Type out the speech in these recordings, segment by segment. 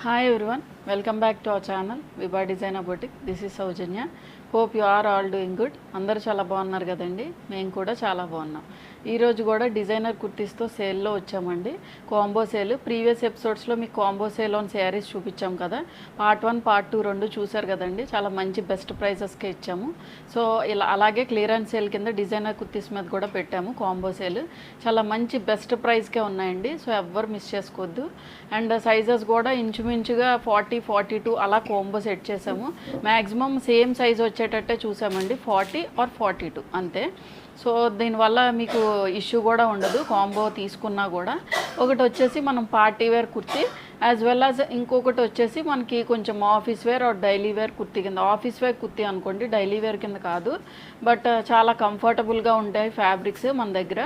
Hi everyone, welcome back to our channel Vibha Designer Boutique. This is Saujanya. Hope you are all doing good. అందరూ చాలా బాగున్నారు కదండి. మేము కూడా చాలా బాగున్నాం. ఈ రోజు కూడా డిజైనర్ కుర్తీస్తో సేల్లో వచ్చామండి. కాంబో సేల్ ప్రీవియస్ ఎపిసోడ్స్లో మీకు కాంబో సేల్ ఆన్ శారీస్ చూపించాం కదా. పార్ట్ 1 పార్ట్ 2 రెండు చూసారు కదండి. చాలా మంచి బెస్ట్ ప్రైజెస్కే ఇచ్చాము. సో ఇలా అలాగే క్లియరెన్స్ సేల్ కింద డిజైనర్ కుర్తీస్ మీద కూడా పెట్టాము కాంబో సేల్. చాలా మంచి బెస్ట్ ప్రైస్కే ఉన్నాయండి. సో ఎవ్వరు మిస్ చేసుకోవద్దు. అండ్ సైజెస్ కూడా ఇంచుమించుగా 40-42 అలా కాంబో సెట్ చేసాము. మ్యాక్సిమం సేమ్ సైజ్ వచ్చేటట్టే చూసామండి, 40 or 42 అంతే. సో దీనివల్ల మీకు ఇష్యూ కూడా ఉండదు కాంబో తీసుకున్నా కూడా. ఒకటి వచ్చేసి మనం party wear kurti as well as ఇంకొకటి వచ్చేసి మనకి కొంచెం office wear or daily wear kurti కింద. ఆఫీస్ వేర్ కుర్తీ అనుకోండి, డైలీ వేర్ కింద కాదు. బట్ చాలా కంఫర్టబుల్గా ఉంటాయి ఫ్యాబ్రిక్స్ మన దగ్గర.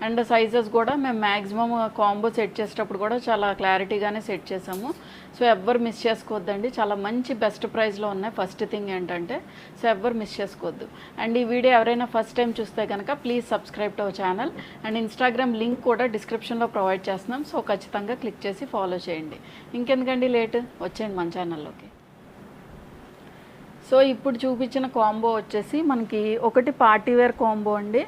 అండ్ సైజెస్ కూడా మేము మ్యాక్సిమం కాంబో సెట్ చేసేటప్పుడు కూడా చాలా క్లారిటీగానే సెట్ చేసాము. సో ఎవ్వరు మిస్ చేసుకోవద్దండి. చాలా మంచి బెస్ట్ ప్రైస్లో ఉన్నాయి. ఫస్ట్ థింగ్ ఏంటంటే సో ఎవ్వరు మిస్ చేసుకోవద్దు. అండ్ ఈ వీడియో ఎవరైనా ఫస్ట్ టైం చూస్తే కనుక please subscribe to our channel. And Instagram link కూడా డిస్క్రిప్షన్లో ప్రొవైడ్ చేస్తున్నాం. సో ఖచ్చితంగా క్లిక్ చేసి ఫాలో చేయండి. ఇంకెందుకండి లేట్, వచ్చేయండి మన ఛానల్లోకి. సో ఇప్పుడు చూపించిన కాంబో వచ్చేసి మనకి ఒకటి పార్టీ వేర్ కాంబో అండి.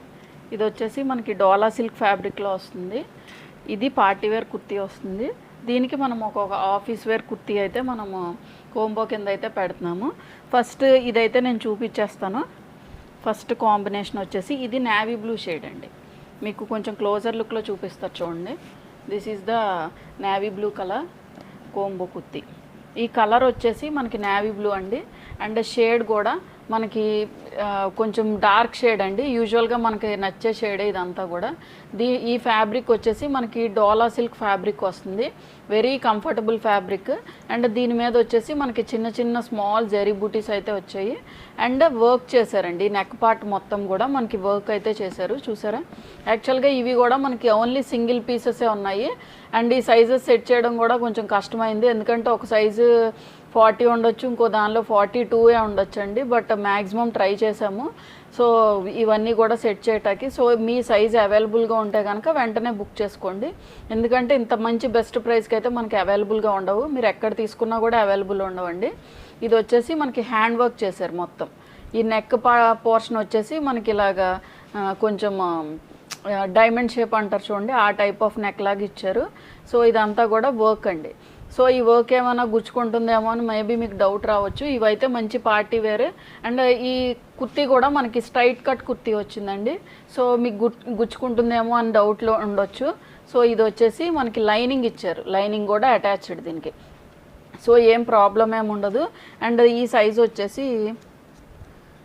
ఇది వచ్చేసి మనకి డోలా సిల్క్ ఫ్యాబ్రిక్లో వస్తుంది. ఇది పార్టీ వేర్ కుర్తీ వస్తుంది. దీనికి మనం ఒక ఆఫీస్ వేర్ కుర్తీ అయితే మనము కాంబో కింద అయితే పెడుతున్నాము. ఫస్ట్ ఇదైతే నేను చూపించేస్తాను. ఫస్ట్ కాంబినేషన్ వచ్చేసి ఇది నేవీ బ్లూ షేడ్ అండి. మీకు కొంచెం క్లోజర్ లుక్లో చూపిస్తారు చూడండి. This is the navy blue colour combo kurti. ఈ కలర్ వచ్చేసి మనకి నేవీ బ్లూ అండి. అండ్ షేడ్ కూడా మనకి కొంచెం డార్క్ షేడ్ అండి. యూజువల్గా మనకి నచ్చే షేడే ఇదంతా కూడా. ఈ ఫ్యాబ్రిక్ వచ్చేసి మనకి డోలా సిల్క్ ఫ్యాబ్రిక్ వస్తుంది. Very comfortable fabric. అండ్ దీని మీద వచ్చేసి మనకి చిన్న చిన్న స్మాల్ జరీ బూటీస్ అయితే వచ్చాయి. అండ్ వర్క్ చేశారండి. నెక్ పార్ట్ మొత్తం కూడా మనకి వర్క్ అయితే చేశారు, చూసారా. యాక్చువల్గా ఇవి కూడా మనకి ఓన్లీ సింగిల్ పీసెసే ఉన్నాయి. అండ్ ఈ సైజెస్ సెట్ చేయడం కూడా కొంచెం కష్టమైంది. ఎందుకంటే ఒక సైజు 40 ఉండొచ్చు, ఇంకో దానిలో 42 ఉండొచ్చు అండి. బట్ మ్యాక్సిమం ట్రై చేసాము. సో ఇవన్నీ కూడా సెట్ చేయటానికి. సో మీ సైజ్ అవైలబుల్గా ఉంటే కనుక వెంటనే బుక్ చేసుకోండి. ఎందుకంటే ఇంత మంచి బెస్ట్ ప్రైస్కి అయితే మనకి అవైలబుల్గా ఉండవు. మీరు ఎక్కడ తీసుకున్నా కూడా అవైలబుల్ ఉండవండి. ఇది వచ్చేసి మనకి హ్యాండ్ వర్క్ చేశారు మొత్తం. ఈ నెక్ పోర్షన్ వచ్చేసి మనకి ఇలాగా కొంచెం డైమండ్ షేప్ అంటారు చూడండి, ఆ టైప్ ఆఫ్ నెక్ లాగా ఇచ్చారు. సో ఇదంతా కూడా వర్క్ అండి. సో ఈ వర్క్ ఏమైనా గుచ్చుకుంటుందేమో అని మేబీ మీకు డౌట్ రావచ్చు. ఇవైతే మంచి పార్టీ వేర్. అండ్ ఈ కుర్తీ కూడా మనకి స్ట్రైట్ కట్ కుర్తీ వచ్చిందండి. సో మీకు గుచ్చుకుంటుందేమో అని డౌట్లో ఉండొచ్చు. సో ఇది వచ్చేసి మనకి లైనింగ్ ఇచ్చారు, లైనింగ్ కూడా అటాచ్డ్ దీనికి. సో ఏం ప్రాబ్లం ఏమి ఉండదు. అండ్ ఈ సైజ్ వచ్చేసి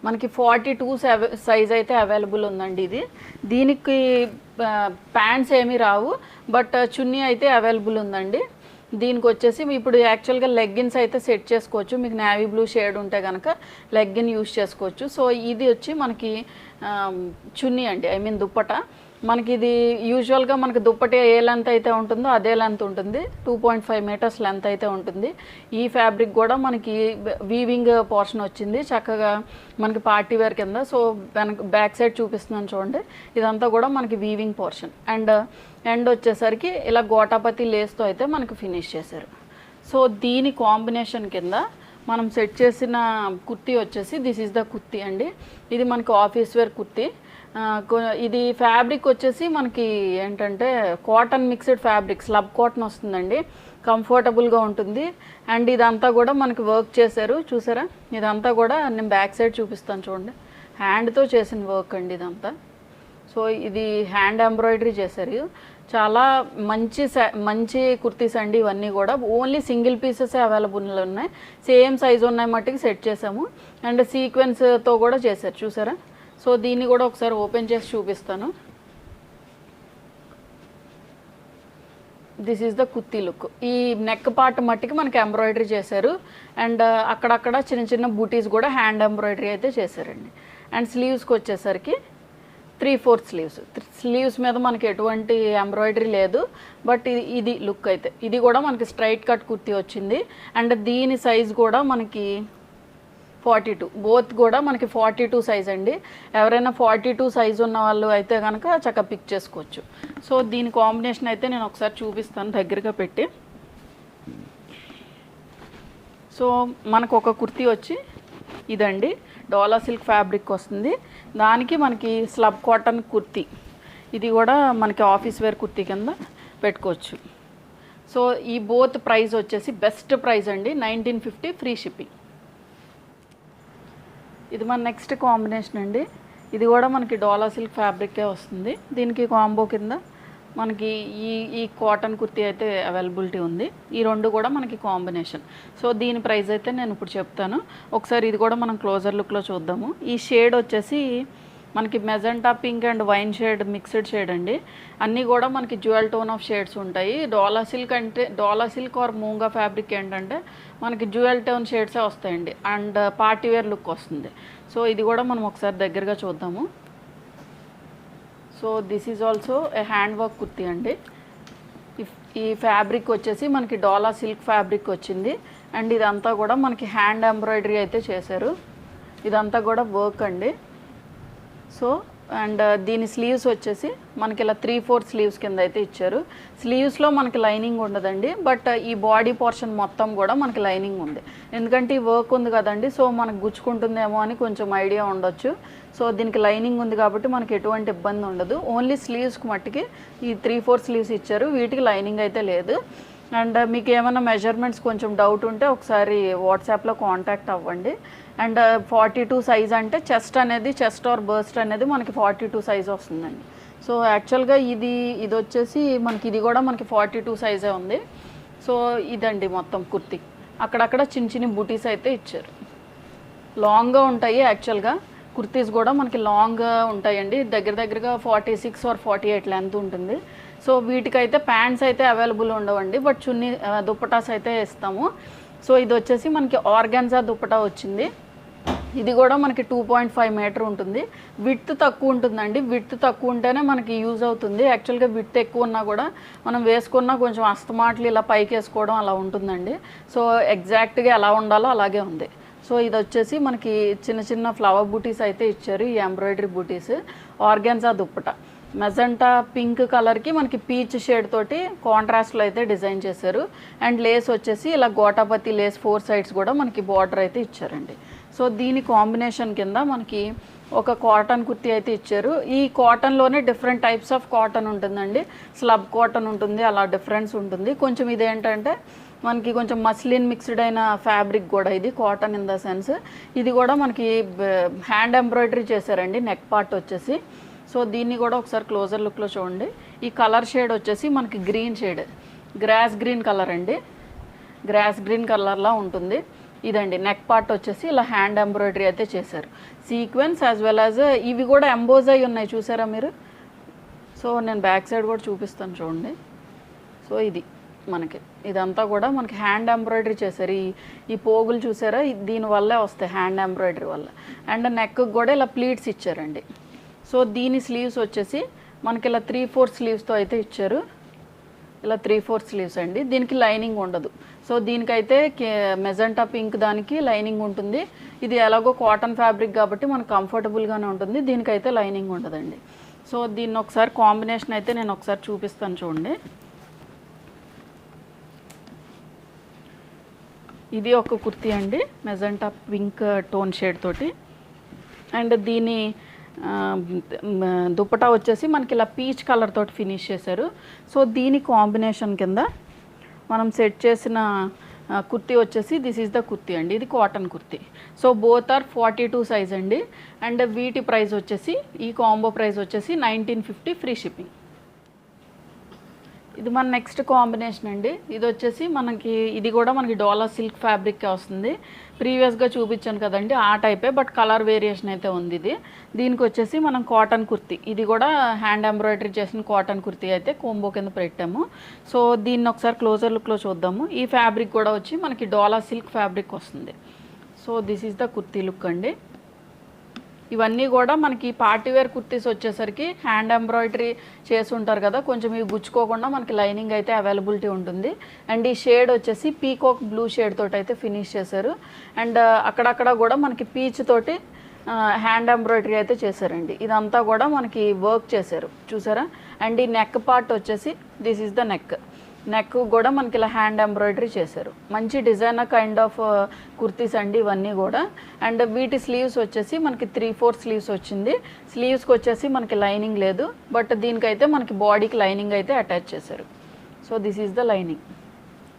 మనకి 42 సైజ్ అయితే అవైలబుల్ ఉందండి. దీనికి ప్యాంట్స్ ఏమీ రావు, బట్ చున్నీ అయితే అవైలబుల్ ఉందండి. దీనికి వచ్చేసి ఇప్పుడు యాక్చువల్గా లెగ్గిన్స్ అయితే సెట్ చేసుకోవచ్చు. మీకు నేవీ బ్లూ షేడ్ ఉంటే కనుక లెగ్గిన్ యూస్ చేసుకోవచ్చు. సో ఇది వచ్చి మనకి చున్నీ అండి, ఐ మీన్ దుప్పట. మనకి ఇది యూజువల్గా మనకి దుప్పటి ఏ లెంత్ అయితే ఉంటుందో అదే లెంత్ ఉంటుంది. 2.5 మీటర్స్ లెంత్ అయితే ఉంటుంది. ఈ ఫ్యాబ్రిక్ కూడా మనకి వీవింగ్ పోర్షన్ వచ్చింది చక్కగా మనకి పార్టీ వేర్ కింద. సో బ్యాక్ సైడ్ చూపిస్తున్నాను చూడండి. ఇదంతా కూడా మనకి వీవింగ్ పోర్షన్. అండ్ వచ్చేసరికి ఇలా గోటాపతి లేస్తో అయితే మనకి ఫినిష్ చేశారు. సో దీని కాంబినేషన్ కింద మనం సెట్ చేసిన కుర్తీ వచ్చేసి దిస్ ఈజ్ ద కుర్తీ అండి. ఇది మనకి ఆఫీస్ వేర్ కుర్తీ. ఇది ఫ్యాబ్రిక్ వచ్చేసి మనకి ఏంటంటే cotton mixed fabric, slub cotton వస్తుందండి. కంఫర్టబుల్గా ఉంటుంది. అండ్ ఇదంతా కూడా మనకి వర్క్ చేశారు, చూసారా. ఇదంతా కూడా నేను బ్యాక్ సైడ్ చూపిస్తాను చూడండి. హ్యాండ్తో చేసిన వర్క్ అండి ఇదంతా. సో ఇది హ్యాండ్ ఎంబ్రాయిడరీ చేశారు. చాలా మంచి కుర్తీస్ అండి ఇవన్నీ కూడా. ఓన్లీ సింగిల్ పీసెస్ అవైలబుల్ ఉన్నాయి. సేమ్ సైజు ఉన్నాయి మట్టికి సెట్ చేసాము. అండ్ సీక్వెన్స్తో కూడా చేశారు, చూసారా. సో దీన్ని కూడా ఒకసారి ఓపెన్ చేసి చూపిస్తాను. This is the kurti look. ఈ నెక్ పార్ట్ మట్టికి మనకి ఎంబ్రాయిడరీ చేశారు. అండ్ అక్కడక్కడ చిన్న చిన్న బూటీస్ కూడా హ్యాండ్ ఎంబ్రాయిడరీ అయితే చేశారండి. అండ్ స్లీవ్స్కి వచ్చేసరికి 3/4 స్లీవ్స్. స్లీవ్స్ మీద మనకి ఎటువంటి ఎంబ్రాయిడరీ లేదు. బట్ ఇది లుక్ అయితే ఇది కూడా మనకి స్ట్రైట్ కట్ కుర్తీ వచ్చింది. అండ్ దీని సైజ్ కూడా మనకి 42, బోత్ కూడా మనకి 42 సైజ్ అండి. ఎవరైనా 42 సైజ్ ఉన్న వాళ్ళు అయితే కనుక చక్కగా పిక్ చేసుకోవచ్చు. సో దీని కాంబినేషన్ అయితే నేను ఒకసారి చూపిస్తాను దగ్గరగా పెట్టి. సో మనకు ఒక కుర్తీ వచ్చి ఇదండి, డోలా సిల్క్ ఫ్యాబ్రిక్ వస్తుంది. దానికి మనకి స్లబ్ కాటన్ కుర్తీ, ఇది కూడా మనకి ఆఫీస్ వేర్ కుర్తీ కింద పెట్టుకోవచ్చు. సో ఈ బోత్ ప్రైస్ వచ్చేసి బెస్ట్ ప్రైస్ అండి, 1950 ఫ్రీ షిప్పింగ్. ఇది మన నెక్స్ట్ కాంబినేషన్ అండి. ఇది కూడా మనకి డోలా సిల్క్ ఫ్యాబ్రికే వస్తుంది. దీనికి కాంబో కింద మనకి ఈ కాటన్ కుర్తీ అయితే అవైలబిలిటీ ఉంది. ఈ రెండు కూడా మనకి కాంబినేషన్. సో దీని ప్రైస్ అయితే నేను ఇప్పుడు చెప్తాను. ఒకసారి ఇది కూడా మనం క్లోజర్ లుక్లో చూద్దాము. ఈ షేడ్ వచ్చేసి మనకి magenta pink and wine shade mixed shade అండి. అన్నీ కూడా మనకి జ్యువెల్ టోన్ ఆఫ్ షేడ్స్ ఉంటాయి. డోలా సిల్క్ అంటే డోలా సిల్క్ ఆర్ మూంగా ఫ్యాబ్రిక్ ఏంటంటే మనకి జ్యువెల్ టోన్ షేడ్సే వస్తాయండి అండ్ పార్టీవేర్ లుక్ వస్తుంది. సో ఇది కూడా మనం ఒకసారి దగ్గరగా చూద్దాము. So this is also a hand work kurti అండి. ఈ ఫ్యాబ్రిక్ వచ్చేసి మనకి డోలా సిల్క్ ఫ్యాబ్రిక్ వచ్చింది అండ్ ఇదంతా కూడా మనకి హ్యాండ్ ఎంబ్రాయిడరీ అయితే చేశారు. ఇదంతా కూడా వర్క్ అండి. సో అండ్ దీని స్లీవ్స్ వచ్చేసి మనకి ఇలా 3/4 స్లీవ్స్ కింద అయితే ఇచ్చారు. స్లీవ్స్లో మనకి లైనింగ్ ఉండదండి, బట్ ఈ బాడీ పోర్షన్ మొత్తం కూడా మనకి లైనింగ్ ఉంది. ఎందుకంటే ఈ వర్క్ ఉంది కదండి, సో మనకు గుచ్చుకుంటుందేమో అని కొంచెం ఐడియా ఉండొచ్చు. సో దీనికి లైనింగ్ ఉంది కాబట్టి మనకి ఎటువంటి ఇబ్బంది ఉండదు. ఓన్లీ స్లీవ్స్కి మట్టుకి ఈ 3/4 స్లీవ్స్ ఇచ్చారు, వీటికి లైనింగ్ అయితే లేదు. అండ్ మీకు ఏమైనా మెజర్మెంట్స్ కొంచెం డౌట్ ఉంటే ఒకసారి వాట్సాప్లో కాంటాక్ట్ అవ్వండి. అండ్ 42 సైజ్ అంటే చెస్ట్ ఆర్ బర్స్ట్ అనేది మనకి 42 సైజ్ వస్తుందండి. సో యాక్చువల్గా ఇది వచ్చేసి మనకి ఇది కూడా మనకి 42 సైజే ఉంది. సో ఇదండి మొత్తం కుర్తీ. అక్కడక్కడ చిన్న చిన్న బూటీస్ అయితే ఇచ్చారు. లాంగ్గా ఉంటాయి యాక్చువల్గా కుర్తీస్ కూడా మనకి లాంగ్గా ఉంటాయండి. దగ్గరగా 46 ఆర్ 48 లెంత్ ఉంటుంది. సో వీటికైతే ప్యాంట్స్ అయితే అవైలబుల్ ఉండవండి, బట్ చున్నీ దుప్పటాస్ అయితే ఇస్తాము. సో ఇది వచ్చేసి మనకి ఆర్గాన్జా దుప్పటా వచ్చింది. ఇది కూడా మనకి 2.5 మీటర్ ఉంటుంది. విడ్త్ తక్కువ ఉంటుందండి. విడ్త్ తక్కువ ఉంటేనే మనకి యూజ్ అవుతుంది. యాక్చువల్గా విడ్త్ ఎక్కువ ఉన్నా కూడా మనం వేసుకున్నా కొంచెం అస్తమాట్లు ఇలా పైకి వేసుకోవడం అలా ఉంటుందండి. సో ఎగ్జాక్ట్గా ఎలా ఉండాలో అలాగే ఉంది. సో ఇది వచ్చేసి మనకి చిన్న చిన్న ఫ్లవర్ బూటీస్ అయితే ఇచ్చారు. ఈ ఎంబ్రాయిడరీ బూటీస్ ఆర్గాన్జా దుప్పటా మెజెంటా పింక్ కలర్కి మనకి పీచ్ షేడ్ తోటి కాంట్రాస్ట్లో అయితే డిజైన్ చేశారు. అండ్ లేస్ వచ్చేసి ఇలా గోటాపతి లేస్ 4 సైడ్స్ కూడా మనకి బార్డర్ అయితే ఇచ్చారండి. సో దీని కాంబినేషన్ కింద మనకి ఒక కాటన్ కుర్తీ అయితే ఇచ్చారు. ఈ కాటన్లోనే డిఫరెంట్ టైప్స్ ఆఫ్ కాటన్ ఉంటుందండి. స్లబ్ కాటన్ ఉంటుంది, అలా డిఫరెన్స్ ఉంటుంది. కొంచెం ఇదేంటంటే మనకి కొంచెం మస్లిన్ మిక్స్డ్ అయిన ఫ్యాబ్రిక్ కూడా ఇది కాటన్ ఇన్ ద సెన్స్. ఇది కూడా మనకి హ్యాండ్ ఎంబ్రాయిడరీ చేశారండి నెక్ పార్ట్ వచ్చేసి. సో దీన్ని కూడా ఒకసారి క్లోజర్ లుక్లో చూడండి. ఈ కలర్ షేడ్ వచ్చేసి మనకి green shade, gross green colour అండి. గ్రాస్ గ్రీన్ కలర్లా ఉంటుంది. ఇదండి నెక్ పార్ట్ వచ్చేసి ఇలా హ్యాండ్ ఎంబ్రాయిడరీ అయితే చేశారు. సీక్వెన్స్ యాజ్ వెల్ యాజ్ ఇవి కూడా ఎంబోజ్ అయి ఉన్నాయి, చూసారా మీరు. సో నేను బ్యాక్ సైడ్ కూడా చూపిస్తాను చూడండి. సో ఇది మనకి ఇదంతా కూడా మనకి హ్యాండ్ ఎంబ్రాయిడరీ చేశారు. ఈ పోగులు చూసారా, దీనివల్లే వస్తాయి హ్యాండ్ ఎంబ్రాయిడరీ వల్ల. అండ్ నెక్కి కూడా ఇలా ప్లీట్స్ ఇచ్చారండి. సో దీని స్లీవ్స్ వచ్చేసి మనకి ఇలా 3/4 స్లీవ్స్తో అయితే ఇచ్చారు. ఇలా 3/4 స్లీవ్స్ అండి. దీనికి లైనింగ్ ఉండదు. సో దీనికైతే మెజెంటా పింక్ దానికి లైనింగ్ ఉంటుంది. ఇది ఎలాగో కాటన్ ఫ్యాబ్రిక్ కాబట్టి మనకు కంఫర్టబుల్గానే ఉంటుంది. దీనికైతే లైనింగ్ ఉండదండి. సో దీన్ని ఒకసారి కాంబినేషన్ అయితే నేను ఒకసారి చూపిస్తాను చూడండి. ఇది ఒక కుర్తీ అండి, మెజెంటా పింక్ టోన్ షేడ్ తోటి. అండ్ దీని దుప్పటా వచ్చేసి మనకి ఇలా పీచ్ కలర్ తోటి ఫినిష్ చేశారు. సో దీని కాంబినేషన్ కింద మనం సెట్ చేసిన కుర్తీ వచ్చేసి దిస్ ఈజ్ ద కుర్తీ అండి. ఇది cotton kurti. So both are 42 size అండి. అండ్ వీటి ప్రైస్ వచ్చేసి ఈ కాంబో ప్రైస్ వచ్చేసి 1950 ఫ్రీ షిప్పింగ్. ఇది మన నెక్స్ట్ కాంబినేషన్ అండి. ఇది వచ్చేసి మనకి ఇది కూడా మనకి డోలా సిల్క్ ఫ్యాబ్రిక్ వస్తుంది. ప్రీవియస్గా చూపించాను కదండి ఆ టైపే, బట్ కలర్ వేరియేషన్ అయితే ఉంది. దీనికి వచ్చేసి మనం కాటన్ కుర్తీ, ఇది కూడా హ్యాండ్ ఎంబ్రాయిడరీ చేసిన కాటన్ కుర్తీ అయితే కోంబో కింద పెట్టాము. సో దీన్ని ఒకసారి క్లోజర్ లుక్లో చూద్దాము. ఈ ఫ్యాబ్రిక్ కూడా వచ్చి మనకి డోలా సిల్క్ ఫ్యాబ్రిక్ వస్తుంది. So this is the kurti look అండి. ఇవన్నీ కూడా మనకి పార్టీవేర్ కుర్తీస్ వచ్చేసరికి హ్యాండ్ ఎంబ్రాయిడరీ చేసి ఉంటారు కదా, కొంచెం ఇవి గుచ్చుకోకుండా మనకి లైనింగ్ అయితే అవైలబిలిటీ ఉంటుంది. అండ్ ఈ షేడ్ వచ్చేసి పీకాక్ బ్లూ షేడ్ తోటి అయితే ఫినిష్ చేశారు. అండ్ అక్కడక్కడ కూడా మనకి పీచ్ తోటి హ్యాండ్ ఎంబ్రాయిడరీ అయితే చేశారండి. ఇదంతా కూడా మనకి వర్క్ చేశారు చూసారా. అండ్ ఈ నెక్ పార్ట్ వచ్చేసి this is the neck. Neck కూడా మనకి ఇలా హ్యాండ్ ఎంబ్రాయిడరీ చేశారు. మంచి డిజైనర్ కైండ్ ఆఫ్ కుర్తీస్ అండి ఇవన్నీ కూడా. అండ్ వీటి స్లీవ్స్ వచ్చేసి మనకి 3/4 స్లీవ్స్ వచ్చింది. స్లీవ్స్కి వచ్చేసి మనకి లైనింగ్ లేదు, బట్ దీనికైతే మనకి బాడీకి లైనింగ్ అయితే అటాచ్ చేశారు. So this is the lining,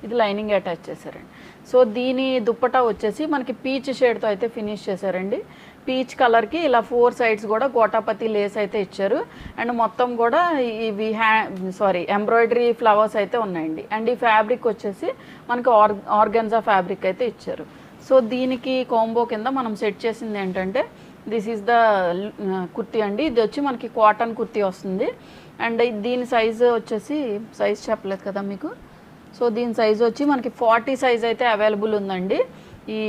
ఇది లైనింగ్ అటాచ్ చేశారండి. సో దీని దుప్పటా వచ్చేసి మనకి పీచ్ షేడ్తో అయితే ఫినిష్ చేశారండి. పీచ్ కలర్కి ఇలా 4 సైడ్స్ కూడా గోటాపతి లేస్ అయితే ఇచ్చారు. అండ్ మొత్తం కూడా ఇవి ఎంబ్రాయిడరీ ఫ్లవర్స్ అయితే ఉన్నాయండి. అండ్ ఈ ఫ్యాబ్రిక్ వచ్చేసి మనకి ఆర్గన్జా ఫ్యాబ్రిక్ అయితే ఇచ్చారు. సో దీనికి కాంబో కింద మనం సెట్ చేసింది ఏంటంటే దిస్ ఈజ్ ద కుర్తీ అండి. ఇది వచ్చి మనకి కాటన్ కుర్తీ వస్తుంది. అండ్ దీని సైజు వచ్చేసి సైజ్ చెప్పలేదు కదా మీకు. సో దీని సైజు వచ్చి మనకి 40 సైజ్ అయితే అవైలబుల్ ఉందండి, ఈ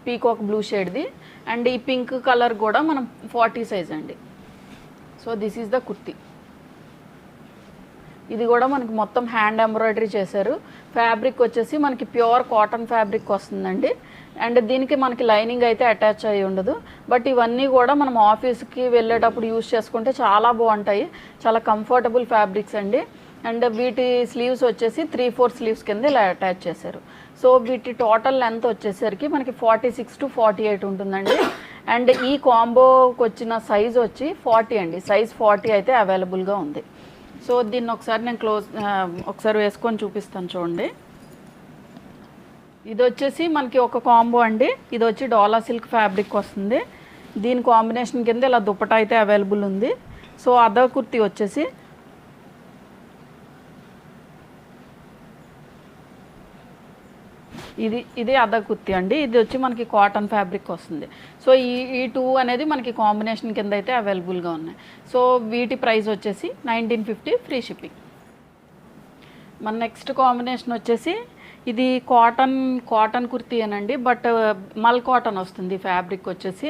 పీకాక్ బ్లూ షేడ్ది. అండ్ ఈ పింక్ కలర్ కూడా మనం 40 సైజ్ అండి. So this is the kurti. ఇది కూడా మనకి మొత్తం హ్యాండ్ ఎంబ్రాయిడరీ చేశారు. ఫ్యాబ్రిక్ వచ్చేసి మనకి ప్యూర్ కాటన్ ఫ్యాబ్రిక్ వస్తుందండి. అండ్ దీనికి మనకి లైనింగ్ అయితే అటాచ్ అయ్యి ఉండదు. బట్ ఇవన్నీ కూడా మనం ఆఫీస్కి వెళ్ళేటప్పుడు యూజ్ చేసుకుంటే చాలా బాగుంటాయి, చాలా కంఫర్టబుల్ ఫ్యాబ్రిక్స్ అండి. అండ్ వీటి స్లీవ్స్ వచ్చేసి 3/4 స్లీవ్స్ కింద ఇలా అటాచ్ చేశారు. సో వీటి టోటల్ లెంత్ వచ్చేసరికి మనకి 46 to 48 ఉంటుందండి. అండ్ ఈ కాంబోకి వచ్చిన సైజ్ వచ్చి 40 అండి, సైజ్ 40 అయితే అవైలబుల్గా ఉంది. సో దీన్ని ఒకసారి నేను ఒకసారి వేసుకొని చూపిస్తాను చూడండి. ఇది వచ్చేసి మనకి ఒక కాంబో అండి. ఇది వచ్చి డోలా సిల్క్ ఫ్యాబ్రిక్ వస్తుంది. దీని కాంబినేషన్ కింద ఇలా దుప్పటా అయితే అవైలబుల్ ఉంది. సో అదర్ కుర్తీ వచ్చేసి ఇది అదర్ కుర్తీ అండి. ఇది వచ్చి మనకి కాటన్ ఫ్యాబ్రిక్ వస్తుంది. సో ఈ 2 అనేది మనకి కాంబినేషన్ కింద అయితే అవైలబుల్గా ఉన్నాయి. సో వీటి ప్రైస్ వచ్చేసి 1950 ఫ్రీ షిప్పింగ్. మన నెక్స్ట్ కాంబినేషన్ వచ్చేసి ఇది కాటన్ కుర్తీ అనండి, బట్ మల్ కాటన్ వస్తుంది ఫ్యాబ్రిక్ వచ్చేసి.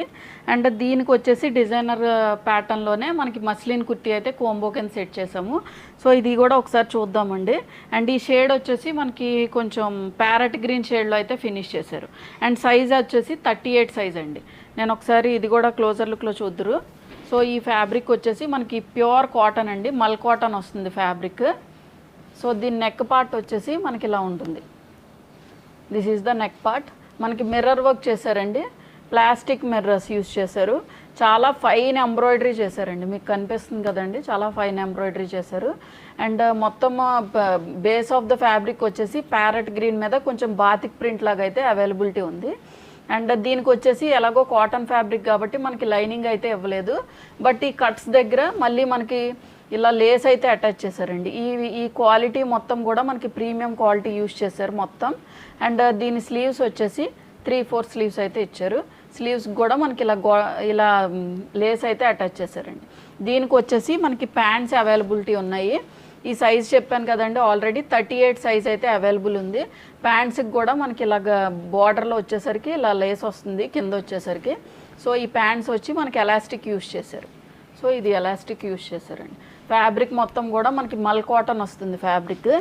అండ్ దీనికి వచ్చేసి డిజైనర్ ప్యాటర్న్లోనే మనకి మస్లిన్ కుర్తీ అయితే కోంబో కింద సెట్ చేసాము. సో ఇది కూడా ఒకసారి చూద్దామండి. అండ్ ఈ షేడ్ వచ్చేసి మనకి కొంచెం ప్యారెట్ గ్రీన్ షేడ్లో అయితే ఫినిష్ చేశారు. అండ్ సైజ్ వచ్చేసి 38 సైజ్ అండి. నేను ఒకసారి ఇది కూడా క్లోజర్ లుక్లో చూద్దురు. సో ఈ ఫ్యాబ్రిక్ వచ్చేసి మనకి ప్యూర్ కాటన్ అండి, మల్ కాటన్ వస్తుంది ఫ్యాబ్రిక్. సో దీని నెక్ పార్ట్ వచ్చేసి మనకి ఇలా ఉంటుంది. This is the neck part. మనకి మిర్రర్ వర్క్ చేశారండి, ప్లాస్టిక్ మిర్రర్స్ యూజ్ చేశారు. చాలా ఫైన్ ఎంబ్రాయిడరీ చేశారండి, మీకు కనిపిస్తుంది కదండి, చాలా ఫైన్ ఎంబ్రాయిడరీ చేశారు. అండ్ మొత్తం బేస్ ఆఫ్ ద ఫ్యాబ్రిక్ వచ్చేసి ప్యారెట్ గ్రీన్ మీద కొంచెం బాతిక్ ప్రింట్ లాగా అయితే అవైలబిలిటీ ఉంది. అండ్ దీనికి వచ్చేసి ఎలాగో కాటన్ ఫ్యాబ్రిక్ కాబట్టి మనకి లైనింగ్ అయితే ఇవ్వలేదు. బట్ ఈ కట్స్ దగ్గర మళ్ళీ మనకి ఇలా లేస్ అయితే అటాచ్ చేశారండి. ఈ క్వాలిటీ మొత్తం కూడా మనకి ప్రీమియం క్వాలిటీ యూజ్ చేశారు మొత్తం. అండ్ దీని స్లీవ్స్ వచ్చేసి 3/4 స్లీవ్స్ అయితే ఇచ్చారు. స్లీవ్స్ కూడా మనకి ఇలా లేస్ అయితే అటాచ్ చేశారండి. దీనికి వచ్చేసి మనకి ప్యాంట్స్ అవైలబిలిటీ ఉన్నాయి. ఈ సైజ్ చెప్పాను కదండి ఆల్రెడీ, 38 సైజ్ అయితే అవైలబుల్ ఉంది. ప్యాంట్స్కి కూడా మనకి ఇలాగ బార్డర్లో వచ్చేసరికి ఇలా లేస్ వస్తుంది కింద వచ్చేసరికి. సో ఈ ప్యాంట్స్ వచ్చి మనకి ఎలాస్టిక్ యూజ్ చేశారు. సో ఇది ఎలాస్టిక్ యూజ్ చేశారండి. ఫ్యాబ్రిక్ మొత్తం కూడా మనకి మల్ కాటన్ వస్తుంది ఫ్యాబ్రిక్.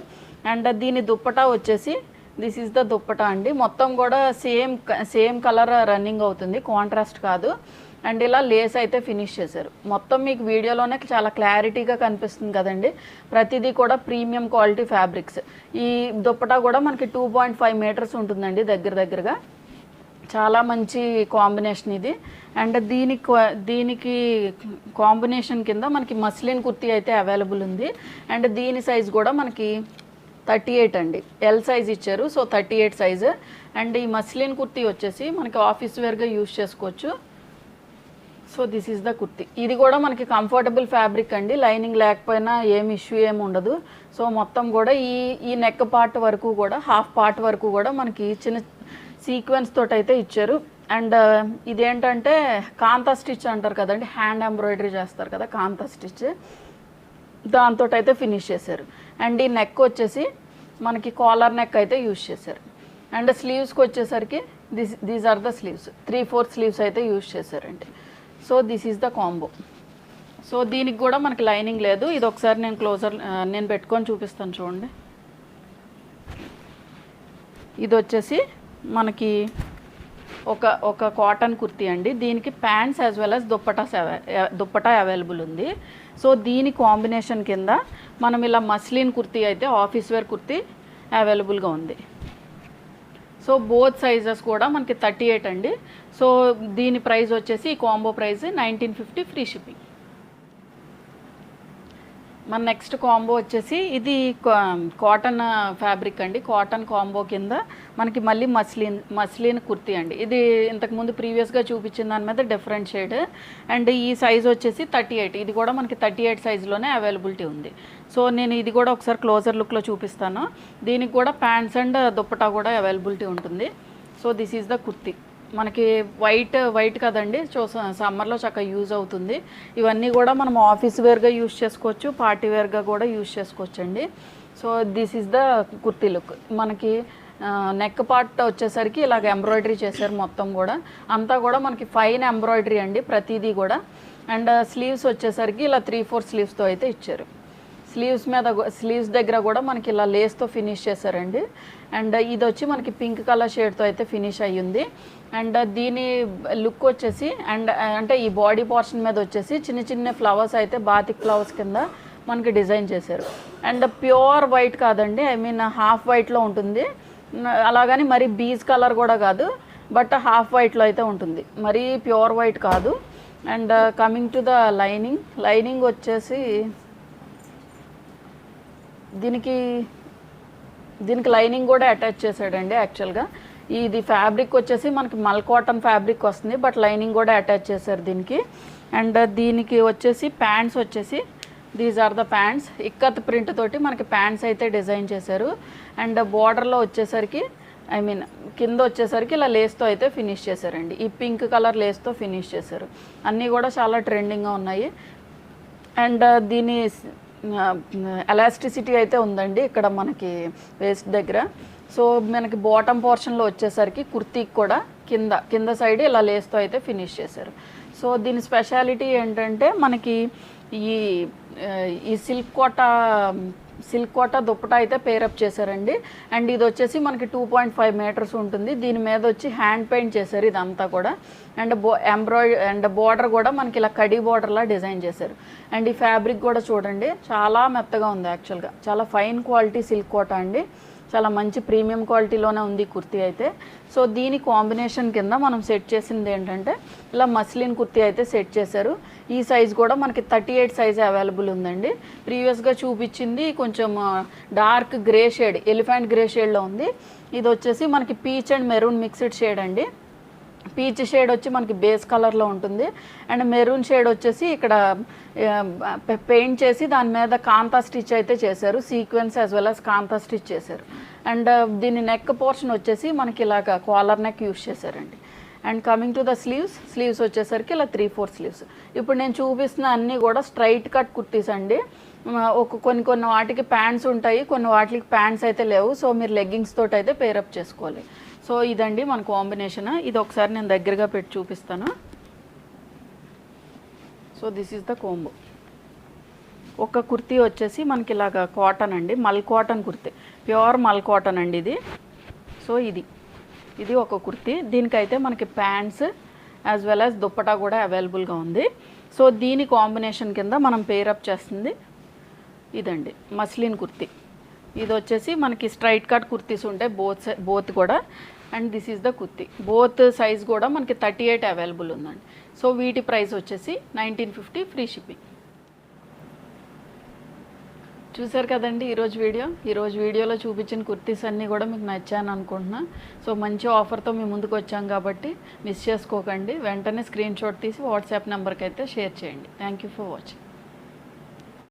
అండ్ దీని దుప్పటా వచ్చేసి దిస్ ఈజ్ ద దుప్పటా అండి. మొత్తం కూడా సేమ్ కలర్ రన్నింగ్ అవుతుంది, కాంట్రాస్ట్ కాదు. అండ్ ఇలా లేస్ అయితే ఫినిష్ చేశారు. మొత్తం మీకు వీడియోలోనే చాలా క్లారిటీగా కనిపిస్తుంది కదండి. ప్రతిదీ కూడా ప్రీమియం క్వాలిటీ ఫ్యాబ్రిక్స్. ఈ దుప్పటా కూడా మనకి 2.5 మీటర్స్ ఉంటుందండి దగ్గరగా. చాలా మంచి కాంబినేషన్ ఇది. అండ్ దీనికి కాంబినేషన్ కింద మనకి మస్లిన్ కుర్తీ అయితే అవైలబుల్ ఉంది. అండ్ దీని సైజ్ కూడా మనకి 38 అండి, ఎల్ సైజ్ ఇచ్చారు. So 38 size. అండ్ ఈ మస్లిన్ కుర్తీ వచ్చేసి మనకి ఆఫీస్ వేర్గా యూజ్ చేసుకోవచ్చు. So this is the kurti. ఇది కూడా మనకి కంఫర్టబుల్ ఫ్యాబ్రిక్ అండి, లైనింగ్ లేకపోయినా ఏమి ఇష్యూ ఏమి ఉండదు. సో మొత్తం కూడా ఈ నెక్ పార్ట్ వరకు కూడా, హాఫ్ పార్ట్ వరకు కూడా మనకి చిన్న సీక్వెన్స్ తోటి అయితే ఇచ్చారు. అండ్ ఇదేంటంటే కాంతా స్టిచ్ అంటారు కదండి, హ్యాండ్ ఎంబ్రాయిడరీ చేస్తారు కదా కాంతా స్టిచ్, దాంతో అయితే ఫినిష్ చేశారు. అండ్ ఈ నెక్ వచ్చేసి మనకి కాలర్ నెక్ అయితే యూజ్ చేశారు. అండ్ స్లీవ్స్కి వచ్చేసరికి these are the sleeves, 3/4 sleeves అయితే యూజ్ చేశారండి. So this is the combo. So దీనికి కూడా మనకి లైనింగ్ లేదు. ఇది ఒకసారి నేను పెట్టుకొని చూపిస్తాను చూడండి. ఇది వచ్చేసి మనకి ఒక కాటన్ కుర్తీ అండి. దీనికి pants as well as dupatta available ఉంది. సో దీని కాంబినేషన్ కింద మనం ఇలా మస్లిన్ కుర్తీ అయితే ఆఫీస్ వేర్ కుర్తీ అవైలబుల్గా ఉంది. సో బోత్ సైజెస్ కూడా మనకి 38 అండి. సో దీని ప్రైస్ వచ్చేసి ఈ కాంబో ప్రైస్ 1950 ఫ్రీ షిప్పింగ్. మన నెక్స్ట్ కాంబో వచ్చేసి ఇది కాటన్ ఫ్యాబ్రిక్ అండి. కాటన్ కాంబో కింద మనకి మళ్ళీ మస్లిన్ కుర్తీ అండి. ఇది ఇంతకుముందు ప్రీవియస్గా చూపించిన దాని మీద డిఫరెంట్ షేడ్. అండ్ ఈ సైజ్ వచ్చేసి 38. ఇది కూడా మనకి 38 సైజులోనే అవైలబిలిటీ ఉంది. సో నేను ఇది కూడా ఒకసారి క్లోజర్ లుక్లో చూపిస్తాను. దీనికి కూడా ప్యాంట్స్ అండ్ దుప్పటా కూడా అవైలబిలిటీ ఉంటుంది. So this is the kurti. మనకి వైట్ కదండి. సో సమ్మర్లో చక్కగా యూజ్ అవుతుంది. ఇవన్నీ కూడా మనం ఆఫీస్ వేర్గా యూజ్ చేసుకోవచ్చు, పార్టీ వేర్గా కూడా యూజ్ చేసుకోవచ్చు అండి. So this is the kurti look. మనకి నెక్ పార్ట్ వచ్చేసరికి ఇలాగ ఎంబ్రాయిడరీ చేశారు మొత్తం కూడా. అంతా కూడా మనకి ఫైన్ ఎంబ్రాయిడరీ అండి ప్రతిదీ కూడా. అండ్ స్లీవ్స్ వచ్చేసరికి ఇలా 3/4 స్లీవ్స్తో అయితే ఇచ్చారు. స్లీవ్స్ దగ్గర కూడా మనకి ఇలా లేస్తో ఫినిష్ చేశారండి. అండ్ ఇది వచ్చి మనకి పింక్ కలర్ షేడ్తో అయితే ఫినిష్ అయ్యింది. అండ్ దీని లుక్ వచ్చేసి అంటే ఈ బాడీ పోర్షన్ మీద వచ్చేసి చిన్న చిన్న ఫ్లవర్స్ అయితే బాతిక్ ఫ్లవర్స్ కింద మనకి డిజైన్ చేశారు. అండ్ ప్యూర్ వైట్ కాదండి, ఐ మీన్ హాఫ్ వైట్లో ఉంటుంది. అలాగని మరి బీజ్ కలర్ కూడా కాదు, బట్ హాఫ్ వైట్లో అయితే ఉంటుంది, మరీ ప్యూర్ వైట్ కాదు. And coming to the lining వచ్చేసి దీనికి లైనింగ్ కూడా అటాచ్ చేశాడండి. యాక్చువల్గా ఇది ఫ్యాబ్రిక్ వచ్చేసి మనకి మల్ కాటన్ ఫ్యాబ్రిక్ వస్తుంది, బట్ లైనింగ్ కూడా అటాచ్ చేశారు దీనికి. అండ్ దీనికి వచ్చేసి ప్యాంట్స్ వచ్చేసి these are the pants. Ikat print తోటి మనకి ప్యాంట్స్ అయితే డిజైన్ చేశారు. అండ్ బార్డర్లో వచ్చేసరికి ఐ మీన్ కింద వచ్చేసరికి ఇలా లేస్తో అయితే ఫినిష్ చేశారండి. ఈ పింక్ కలర్ లేస్తో ఫినిష్ చేశారు. అన్నీ కూడా చాలా ట్రెండింగ్గా ఉన్నాయి. అండ్ దీని ఎలాస్టిసిటీ అయితే ఉందండి ఇక్కడ మనకి వేస్ట్ దగ్గర. సో మనకి బాటమ్ పోర్షన్లో వచ్చేసరికి కుర్తీకి కూడా కింద సైడ్ ఇలా లేస్తో అయితే ఫినిష్ చేశారు. సో దీని స్పెషాలిటీ ఏంటంటే మనకి ఈ సిల్క్ కోటా దుప్పటా అయితే పేరప్ చేశారండి. అండ్ ఇది వచ్చేసి మనకి 2.5 మీటర్స్ ఉంటుంది. దీని మీద వచ్చి హ్యాండ్ పెయింట్ చేశారు ఇదంతా కూడా. అండ్ బార్డర్ కూడా మనకి ఇలా కడీ బార్డర్లా డిజైన్ చేశారు. అండ్ ఈ ఫ్యాబ్రిక్ కూడా చూడండి చాలా మెత్తగా ఉంది. యాక్చువల్గా చాలా ఫైన్ క్వాలిటీ సిల్క్ కోటా అండి. చాలా మంచి ప్రీమియం క్వాలిటీలోనే ఉంది కుర్తీ అయితే. సో దీని కాంబినేషన్ కింద మనం సెట్ చేసింది ఏంటంటే ఇలా మస్లిన్ కుర్తీ అయితే సెట్ చేశారు. ఈ సైజ్ కూడా మనకి 38 సైజ్ అవైలబుల్ ఉందండి. ప్రీవియస్గా చూపించింది కొంచెం dark grey shade, elephant grey షేడ్లో ఉంది. ఇది వచ్చేసి మనకి peach and maroon mixed shade అండి. పీచ్ షేడ్ వచ్చి మనకి బేస్ కలర్లో ఉంటుంది. అండ్ మెరూన్ షేడ్ వచ్చేసి ఇక్కడ పెయింట్ చేసి దాని మీద కాంతా స్టిచ్ అయితే చేశారు. సీక్వెన్స్ యాజ్ వెల్ యాజ్ కాంతా స్టిచ్ చేశారు. అండ్ దీని నెక్ పోర్షన్ వచ్చేసి మనకి ఇలాగ కాలర్ నెక్ యూస్ చేశారండి. And coming to the sleeves వచ్చేసరికి ఇలా 3/4 స్లీవ్స్. ఇప్పుడు నేను చూపిస్తున్న అన్నీ కూడా స్ట్రైట్ కట్ కుర్తీస్ అండి. కొన్ని వాటికి ప్యాంట్స్ ఉంటాయి, కొన్ని వాటికి ప్యాంట్స్ అయితే లేవు. సో మీరు లెగ్గింగ్స్ తోటి అయితే పేరప్ చేసుకోవాలి. సో ఇదండి మన కాంబినేషన్. ఇది ఒకసారి నేను దగ్గరగా పెట్టి చూపిస్తాను. So this is the combo. ఒక కుర్తీ వచ్చేసి మనకి ఇలాగ కాటన్ అండి, మల్ కాటన్ కుర్తీ, ప్యూర్ మల్ కాటన్ అండి ఇది. సో ఇది ఒక కుర్తీ. దీనికైతే మనకి pants as well as dupatta కూడా అవైలబుల్గా ఉంది. సో దీని కాంబినేషన్ కింద మనం పేరప్ చేస్తుంది ఇదండి మస్లిన్ కుర్తీ. ఇది వచ్చేసి మనకి స్ట్రైట్ కట్ కుర్తీస్ ఉంటాయి బోత్ కూడా. And this is the kurti. Both size కూడా మనకి 38 అవైలబుల్ ఉందండి. సో వీటి ప్రైస్ వచ్చేసి 1950 ఫ్రీ షిప్పింగ్. చూసారు కదండి ఈరోజు వీడియోలో చూపించిన కుర్తీస్ అన్నీ కూడా మీకు నచ్చాను అనుకుంటున్నా. సో మంచి ఆఫర్తో మీ ముందుకు వచ్చాం కాబట్టి మిస్ చేసుకోకండి. వెంటనే స్క్రీన్ షాట్ తీసి వాట్సాప్ నెంబర్కి అయితే షేర్ చేయండి. Thank you for watching.